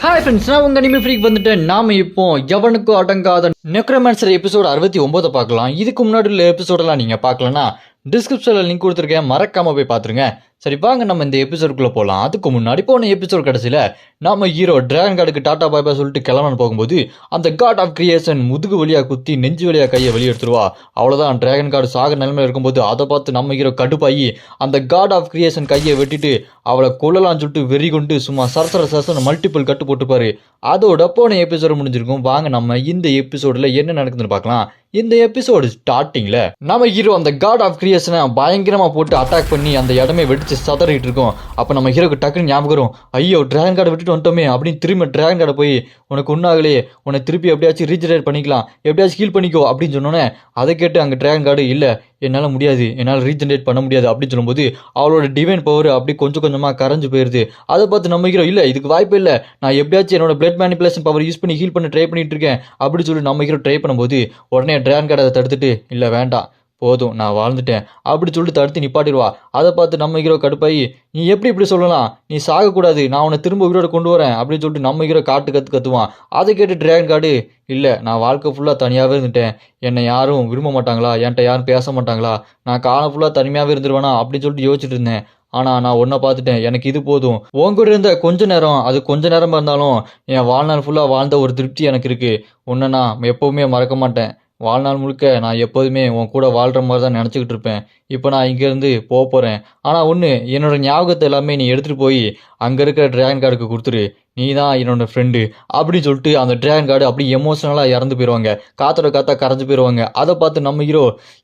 Hi friends, நான் உங்கள் anime freak வந்துட்டேன். நாம் இப்போ எவனுக்கும் அடங்காத நெக்ரோமான்சர் எபிசோடு 69 பார்க்கலாம். இதுக்கு முன்னாடி உள்ள எபிசோடெல்லாம் நீங்கள் பார்க்கலன்னா டிஸ்கிரிப்ஷனில் லிங்க் கொடுத்துருக்கேன், மறக்காமல் போய் பார்த்துருங்க. சரி வாங்க நம்ம இந்த எபிசோடுக்குள்ளே போகலாம். அதுக்கு முன்னாடி போன எபிசோட் கடைசியில் நம்ம ஹீரோ டிராகன் கார்டுக்கு டாட்டா பாய் பாய் சொல்லிட்டு கிளம்பணும் போகும்போது அந்த காட் ஆஃப் கிரியேஷன் முதுகு வழியாக குத்தி நெஞ்சு வழியாக கையை வெளியெடுத்துருவா. அவ்வளோதான், டிராகன் கார்டு சாக நிலைமையில் இருக்கும்போது அதை பார்த்து நம்ம ஹீரோ கடுப்பாகி அந்த காட் ஆஃப் கிரியேஷன் கையை வெட்டிட்டு அவளை கொல்லலாம்னு சொல்லிட்டு வெறி கொண்டு சும்மா சரசர மல்டிபிள் கட்டு போட்டுப்பாரு. அதோட போன எபிசோடு முடிஞ்சிருக்கும். வாங்க நம்ம இந்த எபிசோடில் என்ன நடக்குதுன்னு பார்க்கலாம். இந்த எபிசோடு ஸ்டார்டிங்ல நம்ம ஹீரோ அந்த காட் ஆஃப் கிரியேஷனை பயங்கரமா போட்டு அட்டாக் பண்ணி அந்த இடமே வெடிச்சு சதறிட்டு இருக்கோம். அப்ப நம்ம ஹீரோக்கு டக்குன்னு ஞாபகம் வரும், ஐயோ டிராகன் கார்டை விட்டுட்டு வந்துட்டோமே அப்படின்னு திரும்ப டிராகன் கார்டை போய் உனக்கு ஒன்றாகலையே, உன்னை திருப்பி எப்படியாச்சும் ரீஜெனரேட் பண்ணிக்கலாம், எப்படியாச்சும் ஹீல் பண்ணிக்கோ அப்படின்னு சொன்னோன்னே அதை கேட்டு அங்கே டிராகன் கார்டு இல்லை என்னால் முடியாது, என்னால் ரீஜெனரேட் பண்ண முடியாது அப்படின்னு சொல்லும்போது அவளோட டிவைன் பவர் அப்படி கொஞ்சம் கொஞ்சமாக கரைஞ்சு போயிடுது. அதை பார்த்து நம்ம ஹீரோ இல்லை இதுக்கு வாய்ப்பு இல்லை, நான் எப்படியாச்சும் என்னோட பிளட் மேனிபுலேஷன் பவர் யூஸ் பண்ணி ஹீல் பண்ண ட்ரை பண்ணிட்டு இருக்கேன் அப்படின்னு சொல்லி நம்ம ஹீரோ ட்ரை பண்ணும்போது உடனே டிராகன் கார்டை அதை தடுத்துட்டு இல்லை வேண்டாம் போதும் நான் வாழ்ந்துட்டேன் அப்படி சொல்லிட்டு தடுத்து நிப்பாட்டிடுவா. அதை பார்த்து நம்ம ஹீரோ கடுப்பாயி நீ எப்படி இப்படி சொல்லலாம், நீ சாகக்கூடாது, நான் உன்னை திரும்ப உயிரோட கொண்டு வரேன் அப்படின்னு சொல்லிட்டு நம்ம ஹீரோ கத்துவான். அதை கேட்டு டிராகன் கார்டு இல்லை நான் வாழ்க்கை ஃபுல்லாக தனியாகவே இருந்துட்டேன், என்னை யாரும் விரும்ப மாட்டாங்களா, என்கிட்ட யாரும் பேச மாட்டாங்களா, நான் காலம் ஃபுல்லாக தனிமையாகவே இருந்துருவேனா அப்படின்னு சொல்லிட்டு யோசிச்சுட்டு இருந்தேன். ஆனால் நான் ஒன்றை பார்த்துட்டேன், எனக்கு இது போதும், உங்ககிட்ட இருந்த கொஞ்ச நேரம் அது கொஞ்ச நேரமாக இருந்தாலும் என் வாழ்நாள் ஃபுல்லாக வாழ்ந்த ஒரு திருப்தி எனக்கு இருக்குது, உன்னை நான் எப்போவுமே மறக்க மாட்டேன், வாழ்நாள் முழுக்க நான் எப்போதுமே உன் கூட வாழ்கிற மாதிரி தான் நினச்சிக்கிட்டு இருப்பேன். இப்போ நான் இங்கேருந்து போகிறேன், ஆனால் ஒன்று என்னோட ஞாபகத்தை எல்லாமே நீ எடுத்துகிட்டு போய் அங்கே இருக்கிற டிராகன் கார்டுக்கு கொடுத்துரு, நீ தான் என்னோட ஃப்ரெண்டு அப்படின்னு சொல்லிட்டு அந்த டிராகன் கார்டு அப்படி எமோஷனலாக இறந்து போயிடுவாங்க, காத்தோட காத்தா கரைஞ்சு போயிடுவாங்க. அதை பார்த்து நம்ம ஹீரோ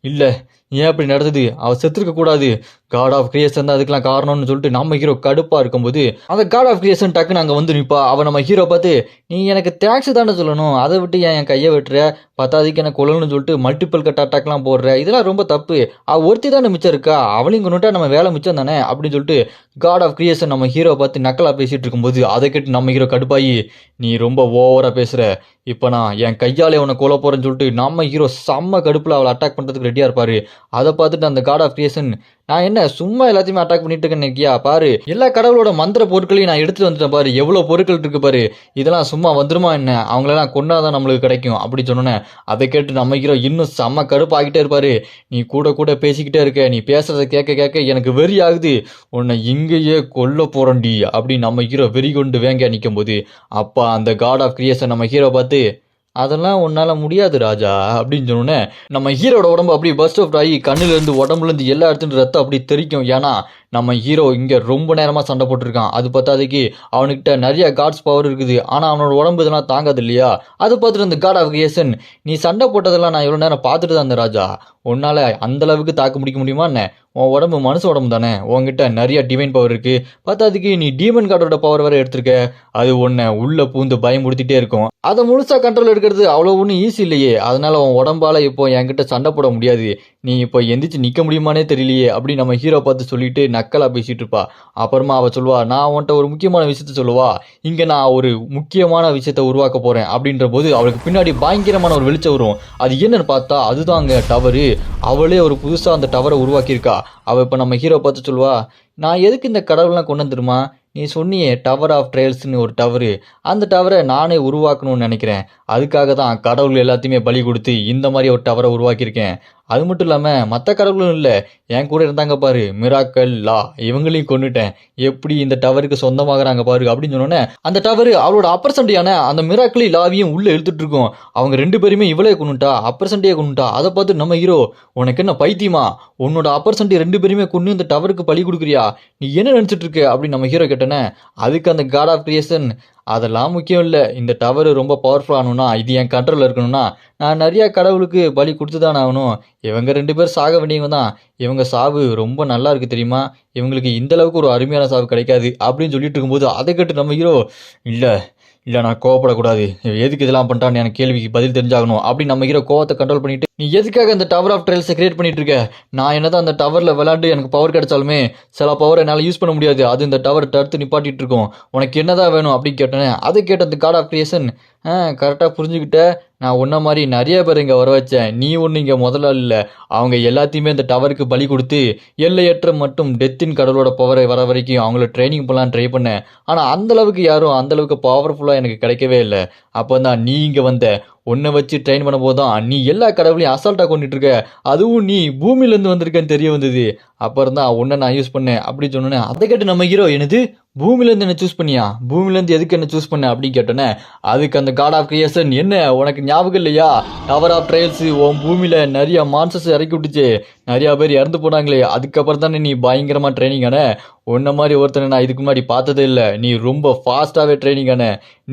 இல்லை ஏன் அப்படி நடந்தது, அவள் செத்துருக்க கூடாது, காட் ஆஃப் கிரியேஷன் தான் அதுக்கெல்லாம் காரணம்னு சொல்லிட்டு நம்ம ஹீரோ கடுப்பாக இருக்கும்போது அந்த காட் ஆஃப் கிரியேஷன் டக்குன்னு அங்கே வந்து நிற்பா. அவன் நம்ம ஹீரோ பார்த்து நீ எனக்கு தேங்க்ஸ் தானே சொல்லணும், அதை விட்டு என் கையை வெட்டுற, பத்தாதிக்கு எனக்கு கொள்ளணும்னு சொல்லிட்டு மல்டிபிள் கட் அட்டாக்லாம் போடுற, இதெல்லாம் ரொம்ப தப்பு, அவள் ஒருத்தி தானே மிச்சம் இருக்கா, அவளையும் கொண்டுட்டா நம்ம வேலை மிச்சம் தானே அப்படின்னு சொல்லிட்டு காட் ஆஃப் கிரியேஷன் நம்ம ஹீரோ பார்த்து நக்கலாக பேசிகிட்டு இருக்கும்போது அதை கேட்டு நம்ம ஹீரோ கடுப்பாகி நீ ரொம்ப ஓவராக பேசுகிற, இப்போ நான் என் கையாலே உன்னை கொல்ல போகிறேன்னு சொல்லிட்டு நம்ம ஹீரோ செம்ம கடுப்பில் அவளை அட்டாக் பண்ணுறதுக்கு ரெடியாக இருப்பார். அதை பார்த்துட்டு அந்த காட் ஆஃப் கிரியேஷன் நான் என்ன சும்மா எல்லாத்தையுமே அட்டாக் பண்ணிட்டு இருக்கேன் நினைக்கியா, பாரு எல்லா கடவுளோட மந்திர பொருட்களையும் நான் எடுத்துகிட்டு வந்துட்டேன், பாரு எவ்வளோ பொருட்கள் இருக்கு பாரு, இதெல்லாம் சும்மா வந்துருமா என்ன, அவங்களெல்லாம் கொண்டாதான் நம்மளுக்கு கிடைக்கும் அப்படி சொன்னோன்னே அதை கேட்டு நம்ம ஹீரோ இன்னும் செம்ம கடுப்பு ஆகிட்டே இருப்பாரு. நீ கூட பேசிக்கிட்டே இருக்க, நீ பேசுறத கேட்க எனக்கு வெறி ஆகுது, உன்னை இங்கேயே கொல்ல போறண்டி அப்படின்னு நம்ம ஹீரோ வெறி கொண்டு வேங்க நிற்கும் போது அப்பா அந்த காட் ஆஃப் கிரியேஷன் நம்ம ஹீரோ பார்த்து அதெல்லாம் உன்னால முடியாது ராஜா அப்படின்னு சொன்னோன்னே நம்ம ஹீரோட உடம்பு அப்படி பஸ்ட் ஆஃப் ஆகி கண்ணுலேருந்து உடம்புலேருந்து எல்லா இடத்துலையும் ரத்தம் அப்படி தெரிக்கும். ஏன்னா நம்ம ஹீரோ இங்கே ரொம்ப நேரமாக சண்டை போட்டிருக்கான், அது பத்தாதைக்கு அவனுக்கிட்ட நிறைய காட்ஸ் பவர் இருக்குது, ஆனால் அவனோட உடம்பு இதெல்லாம் தாங்காது இல்லையா. அது பார்த்துட்டு இந்த காட் ஆஃப் கிரியேஷன் நீ சண்டை போட்டதெல்லாம் நான் எவ்வளோ நேரம் பார்த்துட்டு தான் இருந்தேன் ராஜா, உன்னால் அந்தளவுக்கு தாக்கு முடிக்க முடியுமா என்ன, உன் உடம்பு மனுஷ உடம்பு தானே, உங்ககிட்ட நிறைய டிவைன் பவர் இருக்குது, பத்தாதுக்கு நீ டீமன் கார்டோட பவர் வேறு எடுத்திருக்க, அது உன்னை உள்ளே பூந்து பயமுடுத்திட்டே இருக்கும், அதை முழுசாக கண்ட்ரோல் எடுக்கிறது அவ்வளோ ஒன்றும் ஈஸி இல்லையே, அதனால உன் உடம்பால் இப்போ என்கிட்ட சண்டை போட முடியாது, நீ இப்போ எந்திரிச்சு நிற்க முடியுமானே தெரியலையே அப்படி நம்ம ஹீரோ பார்த்து சொல்லிட்டு நக்கலாக பேசிகிட்டு இருப்பா. அப்புறமா அவள் சொல்லுவா நான் உன்ட்ட ஒரு முக்கியமான விஷயத்த சொல்லுவா, இங்கே நான் ஒரு முக்கியமான விஷயத்த உருவாக்க போகிறேன் அப்படின்ற போது அவளுக்கு பின்னாடி பயங்கரமான ஒரு வெளிச்சம் வரும். அது என்னன்னு பார்த்தா அதுதான் அங்கே டவரு, அவளே ஒரு புதுசாக அந்த டவரை உருவாக்கியிருக்கா. அவள் இப்போ நம்ம ஹீரோ பார்த்து சொல்லுவா நான் எதுக்கு இந்த கடவுள்லாம் கொண்டு வந்துருமா, நீ சொன்னியே டவர் ஆஃப் ட்ரையல்ஸ்னு ஒரு டவரு, அந்த டவரை நானே உருவாக்கணும்னு நினைக்கிறேன், அதுக்காக தான் கடவுள் எல்லாத்தையுமே பலி கொடுத்து இந்த மாதிரி ஒரு டவரை உருவாக்கியிருக்கேன். அது மட்டும் இல்லாமல் மற்ற கடவுளும் இல்லை, என் கூட இருந்தாங்க பாரு மிராக்கல் லா, இவங்களையும் கொண்டுட்டேன், எப்படி இந்த டவருக்கு சொந்தமாகறாங்க பாரு அப்படின்னு சொன்னோன்னே அந்த டவரு அவளோட அப்பர் சண்டையான அந்த மிராக்கலி லாவையும் உள்ளே இழுத்துட்டு இருக்கும். அவங்க ரெண்டு பேருமே இவளே கொண்டுட்டா, அப்பர் சண்டையை கொண்டுட்டா. அதை பார்த்து நம்ம ஹீரோ உனக்கு என்ன பைத்தியமா, உன்னோட அப்பர் சண்டையை ரெண்டு பேருமே கொண்டு இந்த டவருக்கு பலி கொடுக்குறியா, நீ என்ன நினச்சிட்டு இருக்க அப்படின்னு நம்ம ஹீரோ கேட்டேனே. அதுக்கு அந்த காட் ஆஃப் கிரியேஷன் அதெல்லாம் முக்கியம் இல்லை, இந்த டவர் ரொம்ப பவர்ஃபுல் ஆகணும்னா இது என் கண்ட்ரோலில் இருக்கணும்னா நான் நிறையா கடவுளுக்கு பலி கொடுத்து தான் ஆகணும், இவங்க ரெண்டு பேர் சாக வேண்டியவங்க தான், இவங்க சாவு ரொம்ப நல்லா இருக்குது தெரியுமா, இவங்களுக்கு இந்தளவுக்கு ஒரு அருமையான சாவு கிடைக்காது அப்படின்னு சொல்லிட்டு இருக்கும்போது அதை கேட்டு நம்ம ஹீரோ இல்லை நான் கோவப்படக்கூடாது, எதுக்கு இதெல்லாம் பண்ணிட்டான்னு எனக்கு கேள்விக்கு பதில் தெரிஞ்சாகணும் அப்படின்னு நம்ம ஹீரோ கோவத்தை கண்ட்ரோல் பண்ணிட்டு நீ எதுக்காக அந்த டவர் ஆஃப் ட்ரையல்ஸை கிரியேட் பண்ணிட்டு இருக்க? நான் என்னதான் அந்த டவரில் விளையாண்டு எனக்கு பவர் கிடைச்சாலுமே சில பவர் என்னால் யூஸ் பண்ண முடியாது. அது இந்த டவர் தடுத்து நிப்பாட்டிட்டு இருக்கோம். உனக்கு என்னதான் வேணும் அப்படின்னு கேட்டேன். அதை கேட்ட அந்த காட் ஆஃப் கிரியேஷன், கரெக்டாக புரிஞ்சுக்கிட்ட. நான் உன்ன மாதிரி நிறைய பேர் இங்கே வர வச்சேன். நீ ஒன்று இங்கே முதல்ல இல்லை. அவங்க எல்லாத்தையுமே இந்த டவருக்கு பலி கொடுத்து எல்லையற்ற மற்றும் டெத்தின் கடவுளோட பவரை வர வரைக்கும் அவங்கள ட்ரைனிங் பண்ணலாம் ட்ரை பண்ணேன். ஆனால் அந்தளவுக்கு யாரும் அந்தளவுக்கு பவர்ஃபுல்லாக எனக்கு கிடைக்கவே இல்லை. அப்போ தான் நீ இங்கே வந்த. உன்னை வச்சு ட்ரெயின் பண்ண போதுதான் நீ எல்லா கடவுளையும் அசால்ட்டாக கொண்டுட்டு இருக்க. அதுவும் நீ பூமியிலேருந்து வந்திருக்கேன்னு தெரிய வந்தது. அப்புறம் தான் உன்னை நான் யூஸ் பண்ணேன் அப்படின்னு சொன்னேன். அதை கேட்டு நம்ம ஹீரோ, என்னது பூமியிலேருந்து என்ன சூஸ் பண்ணியா? பூமியிலேருந்து எதுக்கு என்ன சூஸ் பண்ண அப்படின்னு கேட்டோன்னே, அதுக்கு அந்த காட் ஆஃப் கிரியேஷன், என்ன உனக்கு ஞாபகம் இல்லையா? டவர் ஆஃப் ட்ரையல்ஸ் உன் பூமியில் நிறைய மான்சஸ் இறக்கி விட்டுச்சு. நிறையா பேர் இறந்து போனாங்களே. அதுக்கப்புறம் தானே நீ பயங்கரமாக ட்ரைனிங் ஆன. உன்ன மாதிரி ஒருத்தனை நான் இதுக்கு முன்னாடி பார்த்ததே இல்லை. நீ ரொம்ப ஃபாஸ்ட்டாகவே ட்ரைனிங் ஆன.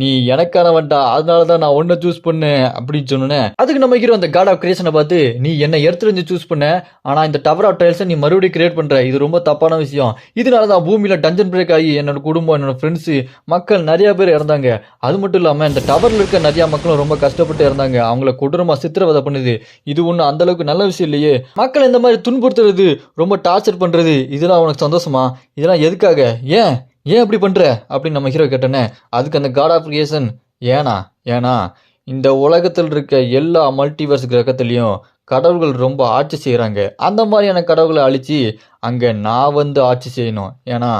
நீ எனக்கானவன்டா. அதனால தான் நான் ஒன்றை சூஸ் பண்ணேன் அப்படின்னு சொன்னேன். அதுக்கு நம்ம ஹீரோ அந்த காட் ஆஃப் கிரியேஷனை பார்த்து, நீ என்ன எடுத்துருந்து சூஸ் பண்ண, ஆனால் இந்த டவர் ஆஃப் ட்ரையல்ஸை நீ மறுபடியும் கிரியேட் பண்ணுற. இது ரொம்ப தப்பான விஷயம். இதனால தான் பூமியில் டஞ்சன் பிரேக் ஆகி என்னோட குடும்பம், என்னோட ஃப்ரெண்ட்ஸு, மக்கள் நிறையா பேர் இறந்தாங்க. அது மட்டும் இல்லாமல் இந்த டவரில் இருக்க நிறையா மக்களும் ரொம்ப கஷ்டப்பட்டு இறந்தாங்க. அவங்கள கொடூரமாக சித்திரவதை பண்ணுது. இது ஒன்றும் அந்தளவுக்கு நல்ல விஷயம் இல்லையே. மக்கள் இந்த மாதிரி துன்புறுத்துறது, ரொம்ப டார்ச்சர் பண்ணுறது, இதெல்லாம் உனக்கு சந்தோஷமா? இதெல்லாம் எதுக்காக? ஏன் ஏன் அப்படி பண்ணுற அப்படின்னு நம்ம ஹீரோ கேட்டோன்னே, அதுக்கு அந்த காட் ஆஃப் கிரியேஷன், ஏன்னா இந்த உலகத்தில் இருக்க எல்லா மல்டிவர்ஸ் கிரகத்துலேயும் கடவுள்கள் ரொம்ப ஆட்சி செய்கிறாங்க. அந்த மாதிரியான கடவுளை அழித்து அங்கே நான் வந்து ஆட்சி செய்யணும். ஏன்னா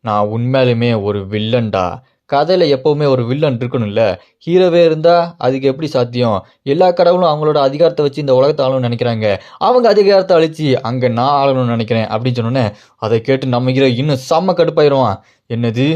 நான் உண்மையிலுமே ஒரு வில்லன்டா. கதையில் எப்போவுமே ஒரு வில்லன் இருக்கணும்ல. ஹீரோவே இருந்தால் அதுக்கு எப்படி சாத்தியம்? எல்லா கடவுளும் அவங்களோட அதிகாரத்தை வச்சு இந்த உலகத்தை ஆளணும்னு நினைக்கிறாங்க. அவங்க அதிகாரத்தை அழித்து அங்கே நான் ஆளணும்னு நினைக்கிறேன் அப்படின்னு சொன்னோன்னே, அதை கேட்டு நம்ம ஹீரோ இன்னும் செம்ம கடுப்பாயிடுவான். என்னது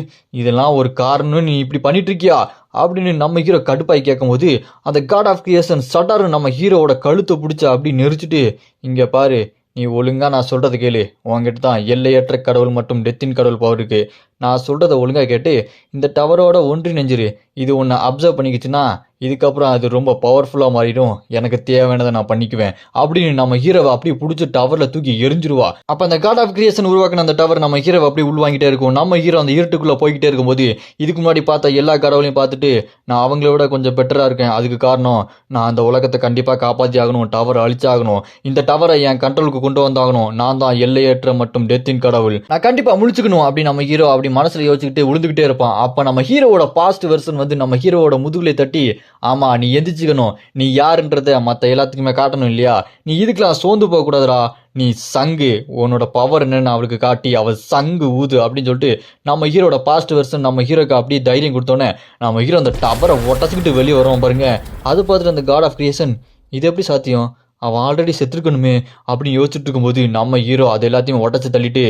இதெல்லாம் ஒரு காரணம், நீ இப்படி பண்ணிட்டு இருக்கியா அப்படின்னு நம்ம ஹீரோ கடுப்பாய் கேட்கும்போது, அந்த காட் ஆஃப் கிரியேஷன் சட்டாரு நம்ம ஹீரோவோட கழுத்தை பிடிச்சா அப்படி நெரிச்சிட்டு, இங்கே பாரு, நீ ஒழுங்கா நான் சொல்கிறது கேளு. உங்ககிட்ட தான் எல்லையற்ற கடவுள் மற்றும் டெத்தின் கடவுள் பவர் இருக்குது. நான் சொல்கிறத ஒழுங்காக கேட்டு இந்த டவரோட ஒன்றி நெஞ்சிரு. இது ஒன்று அப்சர்வ் பண்ணிக்கிச்சுன்னா இதுக்கப்புறம் அது ரொம்ப பவர்ஃபுல்லாக மாறிடும். எனக்கு தேவையானதை நான் பண்ணிக்குவேன் அப்படின்னு நம்ம ஹீரோவை அப்படியே பிடிச்சி டவரில் தூக்கி எரிஞ்சிருவா. அப்போ அந்த காட் ஆஃப் கிரியேஷன் உருவாக்கின அந்த டவர் நம்ம ஹீரோவை அப்படியே உள்வாங்கிட்டே இருக்கும். நம்ம ஹீரோ அந்த இருட்டுக்குள்ளே போய்கிட்டே இருக்கும்போது, இதுக்கு முன்னாடி பார்த்த எல்லா கடவுளையும் பார்த்துட்டு, நான் அவங்கள விட கொஞ்சம் பெட்டராக இருக்கேன். அதுக்கு காரணம் நான் அந்த உலகத்தை கண்டிப்பாக காப்பாற்றி ஆகணும். டவரை அழிச்சாகணும். இந்த டவரை என் கண்ட்ரோலுக்கு கொண்டு வந்தாகணும். நான் தான் எல்லையற்ற மற்றும் டெத்தின் கடவுள். நான் கண்டிப்பாக முழிச்சுக்கணும் அப்படின்னு நம்ம ஹீரோ அப்படி மனசில் யோசிச்சுக்கிட்டு விழுந்துக்கிட்டே இருப்பான். அப்போ நம்ம ஹீரோவோட பாஸ்ட் வெர்ஷன் வந்து நம்ம ஹீரோவோட முதுகுலை தட்டி, ஆமாம் நீ எந்திரிச்சுக்கணும். நீ யாருன்றத மற்ற எல்லாத்துக்குமே காட்டணும் இல்லையா? நீ இதுக்கெல்லாம் சோர்ந்து போகக்கூடாதுடா. நீ சங்கு, உன்னோட பவர் என்னன்னு அவளுக்கு காட்டி அவள் சங்கு ஊது அப்படின்னு சொல்லிட்டு நம்ம ஹீரோட பாஸ்ட் வெர்ஷன் நம்ம ஹீரோக்கு அப்படியே தைரியம் கொடுத்தோன்னே, நம்ம ஹீரோ அந்த டவரை ஒட்டச்சிக்கிட்டு வெளியே வருவோம் பாருங்க. அது பார்த்துட்டு அந்த காட் ஆஃப் கிரியேஷன், இது எப்படி சாத்தியம்? அவன் ஆல்ரெடி செத்துருக்கணுமே அப்படின்னு யோசிச்சுட்டு இருக்கும்போது, நம்ம ஹீரோ அது எல்லாத்தையும் உடச்சி தள்ளிட்டு,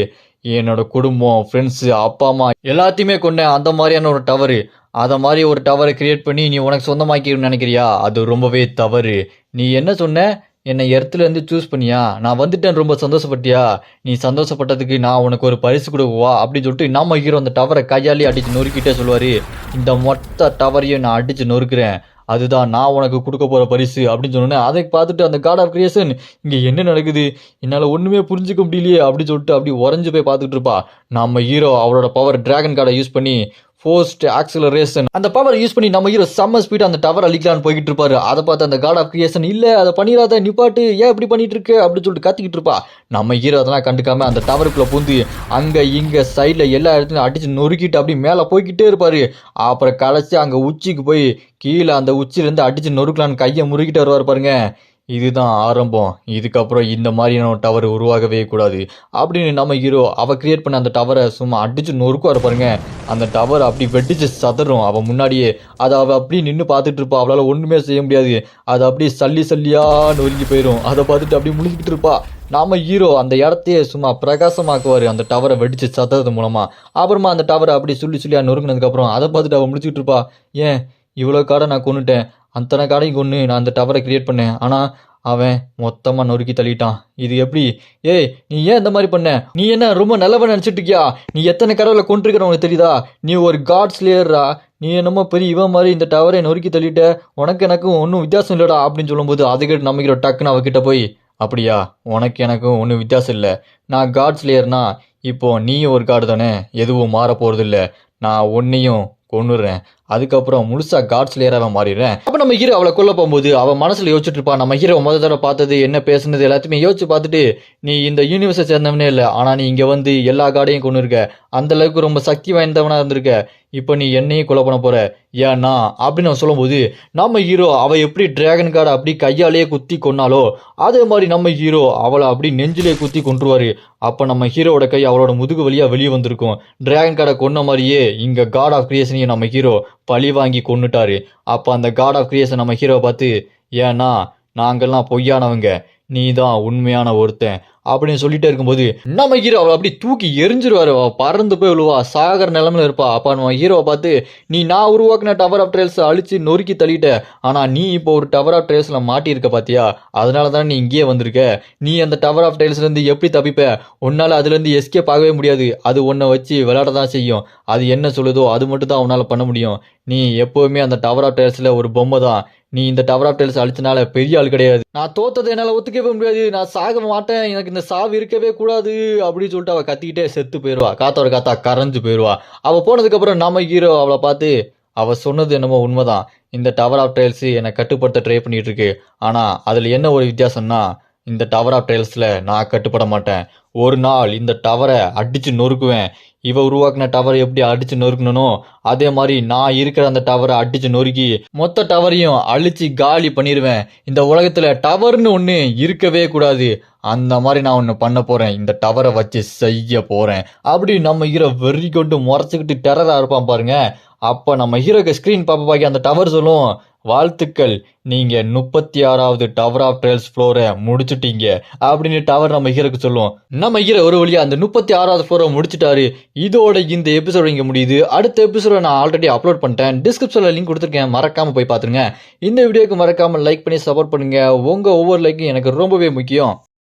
என்னோட குடும்பம், ஃப்ரெண்ட்ஸு, அப்பா அம்மா எல்லாத்தையுமே கொண்டேன். அந்த மாதிரியான ஒரு டவரு, அதை மாதிரி ஒரு டவரை கிரியேட் பண்ணி நீ உனக்கு சொந்தமாக்கின்னு நினைக்கிறியா? அது ரொம்பவே தவறு. நீ என்ன சொன்ன? என்னை எர்த்துலேருந்து சூஸ் பண்ணியா? நான் வந்துட்டேன், ரொம்ப சந்தோஷப்பட்டியா? நீ சந்தோஷப்பட்டதுக்கு நான் உனக்கு ஒரு பரிசு கொடுக்குவா அப்படின்னு சொல்லிட்டு நம்ம ஹீரோ அந்த டவரை கையாலே அடித்து நொறுக்கிட்டே சொல்லுவார், இந்த மொத்த டவரையும் நான் அடித்து நொறுக்கிறேன், அதுதான் நான் உனக்கு கொடுக்க போகிற பரிசு அப்படின்னு சொன்னோன்னே, அதை பார்த்துட்டு அந்த காட் ஆஃப் கிரியேஷன், இங்கே என்ன நடக்குது, என்னால் ஒன்றுமே புரிஞ்சிக்க முடியலையே அப்படின்னு சொல்லிட்டு அப்படி உறைஞ்சு போய் பார்த்துட்டு இருப்பா. நம்ம ஹீரோ அவரோட பவர் டிராகன் கார்டை யூஸ் பண்ணி ஃபோர்ஸ்ட் ஆக்சிலரேஷன் அந்த பவர் யூஸ் பண்ணி நம்ம ஹீரோ செம்ம ஸ்பீடாக அந்த டவர் அழிக்கலான்னு போய்கிட்டு இருப்பாரு. அதை பார்த்து அந்த காட் ஆஃப் கிரியேஷன், இல்லை அதை பண்ணிடாத, நிப்பாட்டு, ஏன் இப்படி பண்ணிட்டு இருக்கு அப்படின்னு சொல்லிட்டு கத்திக்கிட்டு இருப்பா. நம்ம ஹீரோ அதெல்லாம் கண்டுக்காம அந்த டவருக்குள்ளே பூந்து அங்கே இங்கே சைடில் எல்லா இடத்துலையும் அடிச்சு நொறுக்கிட்டு அப்படி மேலே போய்கிட்டே இருப்பார். அப்புறம் கடைசி அங்கே உச்சிக்கு போய் கீழே அந்த உச்சிலேருந்து அடிச்சு நொறுக்கலான்னு கையை முறுக்கிட்டு வருவார் பாருங்க. இதுதான் ஆரம்பம். இதுக்கப்புறம் இந்த மாதிரியான டவர் உருவாகவே கூடாது அப்படின்னு நம்ம ஹீரோ அவள் கிரியேட் பண்ண அந்த டவரை சும்மா அடிச்சு நொறுக்குவார் பாருங்க. அந்த டவர் அப்படி வெட்டிச்சு சதறும் அவன் முன்னாடியே. அதை அவள் அப்படியே நின்று பார்த்துட்டு இருப்பா. அவளால் ஒன்றுமே செய்ய முடியாது. அது அப்படியே சல்லியாக நொறுக்கி போயிடும். அதை பார்த்துட்டு அப்படியே முழுகிட்டு இருப்பா. நம்ம ஹீரோ அந்த இடத்தையே சும்மா பிரகாசமாக்குவார் அந்த டவரை வெடிச்சு சதறது மூலமாக. அப்புறமா அந்த டவரை அப்படி சொல்லியாக நொறுங்கினதுக்கப்புறம் அதை பார்த்துட்டு அவள் முடிச்சுக்கிட்டு இருப்பா. ஏன் இவ்வளோ காடை நான் கொண்டுட்டேன், அத்தனை காடையும் கொண்டு நான் அந்த டவரை கிரியேட் பண்ணேன், ஆனால் அவன் மொத்தமாக நொறுக்கி தள்ளிட்டான். இது எப்படி? ஏய் நீ ஏன் இந்த மாதிரி பண்ண? நீ என்ன ரொம்ப நல்லவன் நினச்சிட்டு இருக்கியா? நீ எத்தனை கடவுளை கொண்டிருக்கிற உனக்கு தெரியுதா? நீ ஒரு காட் ஸ்லேயரா? நீ என்னமோ பெரிய இவன் மாதிரி இந்த டவரை நொறுக்கி தள்ளிட்ட, உனக்கு எனக்கும் ஒன்றும் வித்தியாசம் இல்லைடா அப்படின்னு சொல்லும்போது, அதுக்கிட்ட நம்பிக்கிற டக்குன்னு அவகிட்ட போய், அப்படியா, உனக்கு எனக்கும் ஒன்றும் வித்தியாசம் இல்லை, நான் காட் ஸ்லேயர்னா இப்போ நீ ஒரு காடு தானே, எதுவும் மாற போகிறது இல்லை, நான் உன்னையும் கொன்னுடுறேன். அதுக்கப்புறம் முழுசா காட் ஸ்லேயராக மாறிடுறேன். அப்போ நம்ம ஹீரோ அவளை கொல்ல போகும்போது அவன் மனசுல யோசிச்சுட்டு இருப்பான். நம்ம ஹீரோ முதல் தடவை பார்த்தது என்ன பேசுனது எல்லாத்தையுமே யோசிச்சு பார்த்துட்டு, நீ இந்த யூனிவர்ஸை சேர்ந்தவனே இல்லை, ஆனால் நீ இங்கே வந்து எல்லா காடையும் கொண்டு இருக்க, அந்த அளவுக்கு ரொம்ப சக்தி வாய்ந்தவனா இருந்திருக்க, இப்போ நீ என்னையும் கொலை பண்ண போற, ஏன்னா அப்படின்னு அவன் சொல்லும்போது, நம்ம ஹீரோ அவ எப்படி டிராகன் கார்டை அப்படி கையாலேயே குத்தி கொன்னாலோ அதே மாதிரி நம்ம ஹீரோ அவளை அப்படி நெஞ்சிலே குத்தி கொன்றுவாரு. அப்போ நம்ம ஹீரோவோட கை அவளோட முதுகு வழியா வெளியே வந்திருக்கும். டிராகன் கார்டை கொன்ன மாதிரியே இங்க காட் ஆஃப் கிரியேஷனையும் நம்ம ஹீரோ பழி வாங்கி கொன்னுட்டாரு. அப்போ அந்த காட் ஆஃப் கிரியேஷன் நம்ம ஹீரோவை பார்த்து, ஏன்னா நாங்கெல்லாம் பொய்யானவங்க, நீ தான் உண்மையான ஒருத்தன் அப்படின்னு சொல்லிட்டே இருக்கும்போது நம்ம ஹீரோ அவளை அப்படி தூக்கி எரிஞ்சிருவாரு. அவள் பறந்து போய் விழுவா, சாகர நிலமையில இருப்பா. அப்போ நம்ம ஹீரோவை பார்த்து, நீ நான் உருவாக்குன டவர் ஆஃப் ட்ரையல்ஸை அழிச்சு நொறுக்கி தள்ளிட்ட, ஆனால் நீ இப்போ ஒரு டவர் ஆஃப் ட்ரையல்ஸில் மாட்டியிருக்க பார்த்தியா, அதனால தான் நீ இங்கேயே வந்திருக்க. நீ அந்த டவர் ஆஃப் ட்ரையல்ஸ்லேருந்து எப்படி தப்பிப்ப, உன்னால் அதுலேருந்து எஸ்கேப் ஆகவே முடியாது. அது உன்னை வச்சு விளையாட தான் செய்யும். அது என்ன சொல்லுதோ அது மட்டும் தான் உன்னால் பண்ண முடியும். நீ எப்போவுமே அந்த டவர் ஆஃப் ட்ரையல்ஸில் ஒரு பொம்மை தான். நீ இந்த டவர் ஆஃப் டைல்ஸ் அழிச்சனால பெரிய ஆள் கிடையாது. நான் தோத்ததை என்னால் ஒத்துக்கவே முடியாது, நான் சாக மாட்டேன், எனக்கு இந்த சாவு இருக்கவே கூடாது அப்படின்னு சொல்லிட்டு அவள் கத்திக்கிட்டே செத்து போயிடுவா. காத்தோட காத்தா கரைஞ்சு போயிடுவா. அவள் போனதுக்கப்புறம் நம்ம ஹீரோ அவளை பார்த்து, அவள் சொன்னது என்னமோ உண்மைதான், இந்த டவர் ஆஃப் ட்ரையல்ஸ் என்னை கட்டுப்படுத்த ட்ரை பண்ணிட்டு இருக்கு, ஆனால் அதில் என்ன ஒரு வித்தியாசம்னா, இந்த டவர் ஆஃப் ட்ரையல்ஸில் நான் கட்டுப்பட மாட்டேன். ஒரு நாள் இந்த டவரை அடித்து நொறுக்குவேன். இவ உருவாக்கின டவரை எப்படி அடிச்சு நொறுக்கணும்னோ அதே மாதிரி நான் இருக்கிற அந்த டவரை அடிச்சு நொறுக்கி மொத்த டவரையும் அழிச்சு காலி பண்ணிடுவேன். இந்த உலகத்துல டவர்னு ஒன்று இருக்கவே கூடாது. அந்த மாதிரி நான் ஒன்று பண்ண போறேன், இந்த டவரை வச்சு செய்ய போறேன் அப்படி நம்ம ஹீரோ வெறி கொண்டு முறைச்சிக்கிட்டு டெரரா இருப்பான் பாருங்க. அப்ப நம்ம ஹீரோக்கு ஸ்கிரீன் பாப்பா அந்த டவர் சொல்லும், வாழ்த்துக்கள், நீங்க 36வது டவர் ஆஃப் ட்ரையல்ஸ் ஃப்ளோரை முடிச்சுட்டீங்க அப்படின்னு டவர் நம்ம ஹீரோக்கு சொல்லுவோம். நம்ம ஹீரோ ஒரு வழியா அந்த 36வது ஃப்ளோரை முடிச்சுட்டாரு. இதோட இந்த எபிசோடு இங்க முடியுது. அடுத்த எபிசோட நான் ஆல்ரெடி அப்லோட் பண்ணிட்டேன், டிஸ்கிரிப்ஷன்ல லிங்க் கொடுத்துருக்கேன், மறக்காம போய் பாத்துருங்க. இந்த வீடியோக்கு மறக்காம லைக் பண்ணி சப்போர்ட் பண்ணுங்க. உங்க ஒவ்வொரு லைக்கும் எனக்கு ரொம்பவே முக்கியம்.